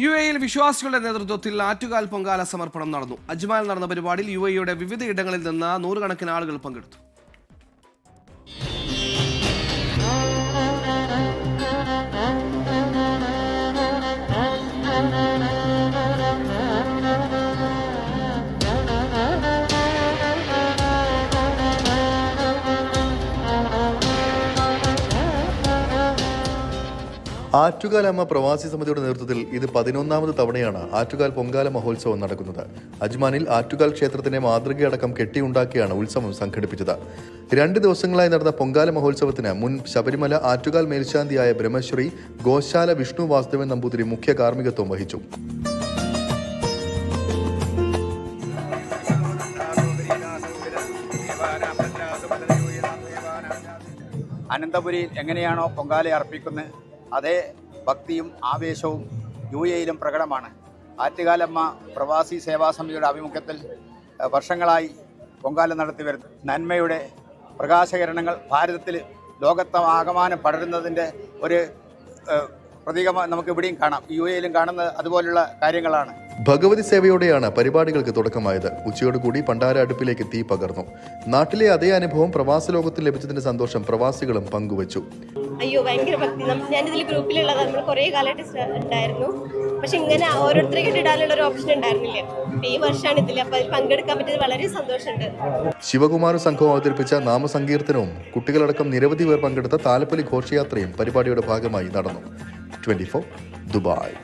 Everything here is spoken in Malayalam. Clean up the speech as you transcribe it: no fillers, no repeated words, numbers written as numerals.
UAE-യിൽ വിശ്വാസികളുടെ നേതൃത്വത്തിൽ ആറ്റുകാൽ പൊങ്കാല സമർപ്പണം നടന്നു. അജ്മാനിൽ നടന്ന പരിപാടിയിൽ UAE-യുടെ വിവിധ ഇടങ്ങളിൽ നിന്ന് നൂറുകണക്കിന് ആളുകൾ പങ്കെടുത്തു. ആറ്റുകാൽ അമ്മ പ്രവാസി സമിതിയുടെ നേതൃത്വത്തിൽ ഇത് 11ാമത് തവണയാണ് ആറ്റുകാൽ പൊങ്കാല മഹോത്സവം നടക്കുന്നത്. അജ്മാനിൽ ആറ്റുകാൽ ക്ഷേത്രത്തിന്റെ മാതൃകയടക്കം കെട്ടിയുണ്ടാക്കിയാണ് ഉത്സവം സംഘടിപ്പിച്ചത്. 2 ദിവസങ്ങളായി നടന്ന പൊങ്കാല മഹോത്സവത്തിന് മുൻ ശബരിമല ആറ്റുകാൽ മേൽശാന്തിയായ ബ്രഹ്മശ്രീ ഗോശാല വിഷ്ണു വാസുദേവൻ നമ്പൂതിരി മുഖ്യ കാർമ്മികത്വം വഹിച്ചു. അനന്തപുരിയിൽ എങ്ങനെയാണോ പൊങ്കാല അർപ്പിക്കുന്നത് അതേ ഭക്തിയും ആവേശവും UAE-യിലും പ്രകടമാണ്. ആറ്റുകാലമ്മ പ്രവാസി സേവാ സമിതിയുടെ ആഭിമുഖ്യത്തിൽ വർഷങ്ങളായി പൊങ്കാല നടത്തി വരുന്നു. നന്മയുടെ പ്രകാശകിരണങ്ങൾ ഭാരതത്തിൽ ലോകത്താകമാനം പടരുന്നതിൻ്റെ ഒരു പ്രതീകമായി നമുക്ക് ഇവിടെയും കാണാം. UAE-യിലും കാണുന്ന അതുപോലുള്ള കാര്യങ്ങളാണ്. ഭഗവതി സേവയോടെയാണ് പരിപാടികൾക്ക് തുടക്കമായത്. ഉച്ചയോടുകൂടി പണ്ടാര അടുപ്പിലേക്ക് തീ പകർന്നു. നാട്ടിലെ അതേ അനുഭവം പ്രവാസ ലോകത്തിൽ ലഭിച്ചതിന്റെ സന്തോഷം പ്രവാസികളും പങ്കുവച്ചു. അയ്യോ, ഭയങ്കര ഭക്തി. ഞാനിതിൽ ഗ്രൂപ്പിലുള്ളത് നമ്മൾ കുറേ കാലമായിട്ട് ഉണ്ടായിരുന്നു. പക്ഷെ ഇങ്ങനെ ഓരോരുത്തരെ ഇടാനുള്ള ഒരു ഓപ്ഷൻ ഉണ്ടായിരുന്നില്ല. ഈ വർഷമാണ് ഇതിൽ, അപ്പോൾ അതിൽ പങ്കെടുക്കാൻ പറ്റിയത് വളരെ സന്തോഷമുണ്ട്. ശിവകുമാർ സംഘം അവതരിപ്പിച്ച നാമസങ്കീർത്തനവും കുട്ടികളടക്കം നിരവധി പേർ പങ്കെടുത്ത താലപ്പൊലി ഘോഷയാത്രയും പരിപാടിയുടെ ഭാഗമായി നടന്നു. 24 ദുബായ്.